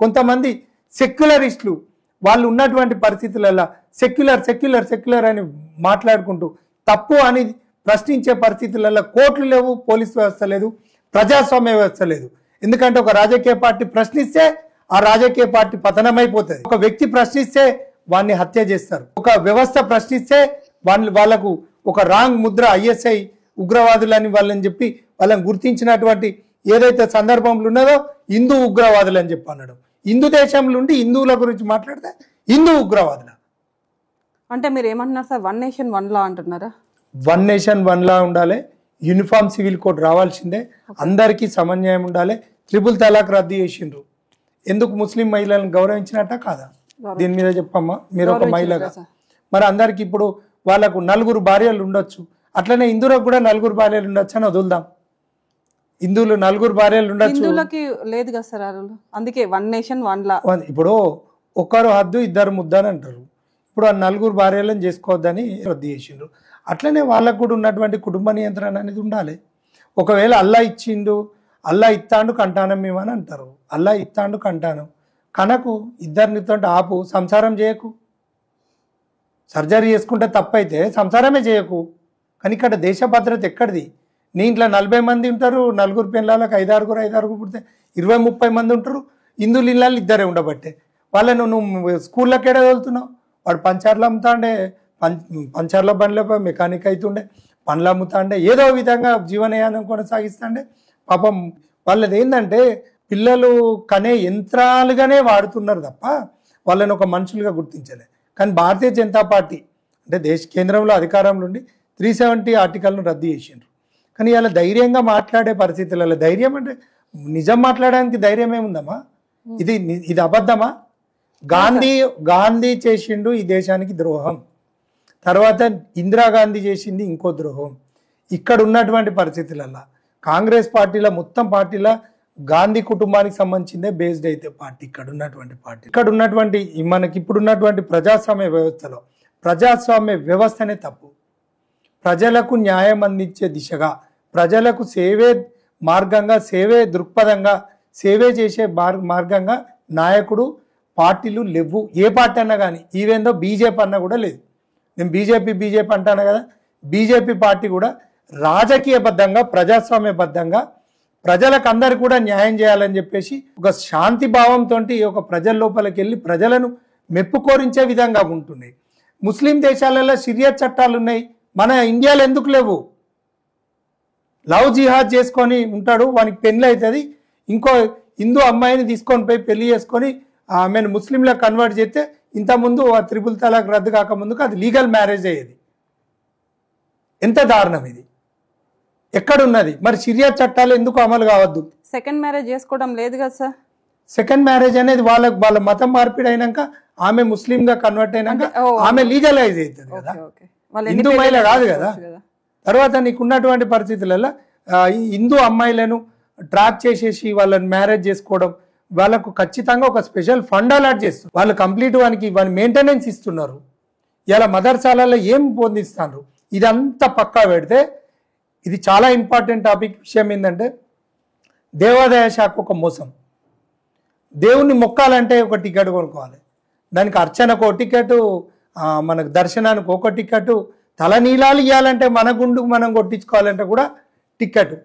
కొంతమంది సెక్యులరిస్టులు వాళ్ళు ఉన్నటువంటి పరిస్థితులలో సెక్యులర్ అని మాట్లాడుకుంటూ తప్పు అని ప్రశ్నించే పరిస్థితులలో కోర్టులు లేవు, పోలీసు వ్యవస్థ లేదు, ప్రజాస్వామ్య వ్యవస్థ లేదు. ఎందుకంటే ఒక రాజకీయ పార్టీ ప్రశ్నిస్తే ఆ రాజకీయ పార్టీ పతనమైపోతుంది. ఒక వ్యక్తి ప్రశ్నిస్తే వాడిని హత్య చేస్తారు. ఒక వ్యవస్థ ప్రశ్నిస్తే వాళ్ళకు ఒక రాంగ్ ముద్ర ఐఎస్ఐ ఉగ్రవాదులని వాళ్ళని చెప్పి వాళ్ళని గుర్తించినటువంటి ఏదైతే సందర్భంలో ఉన్నదో హిందూ ఉగ్రవాదులు అని చెప్పి అన్నాడు. హిందూ దేశంలో ఉండి హిందువుల గురించి మాట్లాడితే హిందూ ఉగ్రవాదుల అంటే మీరు ఏమంటున్నారు సార్? 1 నేషన్ 1 లా అంటున్నారా? 1 నేషన్ 1 లా ఉండాలి, యూనిఫామ్ సివిల్ కోడ్ రావాల్సిందే, అందరికీ సమన్వయం ఉండాలి. ట్రిపుల్ తలాక్ రద్దు చేసిండ్రు, ఎందుకు ముస్లిం మహిళలను గౌరవించినట్ట కాదా? దీని మీద చెప్పమ్మా, మీరు ఒక మహిళగా. మరి అందరికి ఇప్పుడు వాళ్ళకు 4 భార్యలు ఉండొచ్చు, అట్లనే హిందువులకు కూడా 4 భార్యలు ఉండొచ్చు అని వదులుదాం. హిందువులు 4 భార్యలు ఉండొచ్చు, లేదు కదా సార్. అందుకే 1 నేషన్ 1 లా. ఇప్పుడు ఒకరు హద్దు ఇద్దరు ముద్ద అని అంటారు. ఇప్పుడు ఆ 4 భార్యలను చేసుకోవద్దని రద్దు చేసిండ్రు. అట్లనే వాళ్ళకు కూడా ఉన్నటువంటి కుటుంబ నియంత్రణ అనేది ఉండాలి. ఒకవేళ అల్లా ఇచ్చిండు, అల్లా ఇత్తాండు కంటానం మేమని అంటారు. అల్లా ఇత్తాండు కంటానం కనకు, ఇద్దరినితో ఆపు, సంసారం చేయకు. సర్జరీ చేసుకుంటే తప్పైతే సంసారమే చేయకు. కానీ ఇక్కడ దేశ భద్రత ఎక్కడిది? నీ ఇంట్లో 40 మంది ఉంటారు, 4 పిల్లలకు 5 పుడితే 20-30 మంది ఉంటారు. హిందువుల ఇళ్ళల్లో 2 ఉండబట్టే వాళ్ళను నువ్వు స్కూళ్ళకి ఎడ వెళ్తున్నావు. వాడు పంచర్లు అమ్ముతాండే, పంచర్ల బండ్లపై మెకానిక్ అవుతుండే, పండ్లు అమ్ముతాండే, ఏదో విధంగా జీవనయానం కొనసాగిస్తాండే. పాపం వాళ్ళది ఏంటంటే పిల్లలు కనే యంత్రాలుగానే వాడుతున్నారు తప్ప వాళ్ళని ఒక మనుషులుగా గుర్తించలే. కానీ భారతీయ జనతా పార్టీ అంటే కేంద్రంలో అధికారంలో ఉండి 370 ఆర్టికల్ను రద్దు చేసిండ్రు. కానీ ఇలా ధైర్యంగా మాట్లాడే పరిస్థితులలో, ధైర్యం అంటే నిజం మాట్లాడడానికి ధైర్యం ఏముందమ్మా? ఇది అబద్ధమా? గాంధీ చేసిండు ఈ దేశానికి ద్రోహం, తర్వాత ఇందిరాగాంధీ చేసింది ఇంకో ద్రోహం. ఇక్కడ ఉన్నటువంటి పరిస్థితులలో కాంగ్రెస్ పార్టీలో మొత్తం పార్టీలో గాంధీ కుటుంబానికి సంబంధించిందే బేస్డ్ అయితే పార్టీ ఇక్కడ ఉన్నటువంటి మనకి ఇప్పుడున్నటువంటి ప్రజాస్వామ్య వ్యవస్థలో ప్రజాస్వామ్య వ్యవస్థనే తప్పు. ప్రజలకు న్యాయం అందించే దిశగా, ప్రజలకు సేవే మార్గంగా, సేవే దృక్పథంగా, సేవే చేసే మార్గంగా నాయకుడు పార్టీలు లేవు. ఏ పార్టీ అన్నా కానీ, ఈవెందో బీజేపీ అన్నా కూడా లేదు. నేను బీజేపీ అంటాను కదా, బీజేపీ పార్టీ కూడా రాజకీయబద్ధంగా, ప్రజాస్వామ్యబద్ధంగా ప్రజలకు అందరు కూడా న్యాయం చేయాలని చెప్పేసి ఒక శాంతి భావంతో ఒక ప్రజల లోపలికి వెళ్ళి ప్రజలను మెప్పుకోరించే విధంగా ఉంటున్నాయి. ముస్లిం దేశాలలో షరియత్ చట్టాలు ఉన్నాయి, మన ఇండియాలో ఎందుకు లేవు? లవ్ జిహాద్ చేసుకొని ఉంటాడు, వానికి పెళ్ళి అవుతుంది, ఇంకో హిందూ అమ్మాయిని తీసుకొని పోయి పెళ్లి చేసుకొని ఆమెను ముస్లింలకు కన్వర్ట్ చేస్తే ఇంతకుముందు ఆ త్రిపుల్ తలాక్ రద్దు కాకముందుకు అది లీగల్ మ్యారేజ్ అయ్యేది. ఎంత దారుణం ఇది! ఎక్కడున్నది మరి? షరియత్ చట్టాలు ఎందుకు అమలు కావద్దు? సెకండ్ మ్యారేజ్ చేసుకోవడం లేదు కదా సార్. సెకండ్ మ్యారేజ్ అనేది వాళ్ళ మతం మార్పిడి అయినాక, ఆమె ముస్లింగా కన్వర్ట్ అయినాక ఆమె లీగలైజ్ అవుతుంది కదా, హిందూ మహిళ కాదు కదా. తర్వాత నీకున్నటువంటి పరిస్థితులలో హిందూ అమ్మాయిలను ట్రాక్ చేసేసి వాళ్ళని మ్యారేజ్ చేసుకోవడం, వాళ్ళకు ఖచ్చితంగా ఒక స్పెషల్ ఫండ్ అలాట్ చేస్తారు. వాళ్ళు కంప్లీట్ వానికి మెయింటెనెన్స్ ఇస్తున్నారు. ఇలా మదర్సాలలో ఏం పొందిస్తున్నారు? ఇదంతా పక్కా పెడితే ఇది చాలా ఇంపార్టెంట్ టాపిక్. విషయం ఏంటంటే దేవాదాయ శాఖ ఒక మోసం. దేవుణ్ణి మొక్కాలంటే ఒక టికెట్ కొనుక్కోవాలి, దానికి అర్చనకు ఒక టికెట్, మనకు దర్శనానికి ఒక టికెట్, తలనీలాలు ఇవ్వాలంటే మన గుండుకు మనం కొట్టించుకోవాలంటే కూడా టికెట్.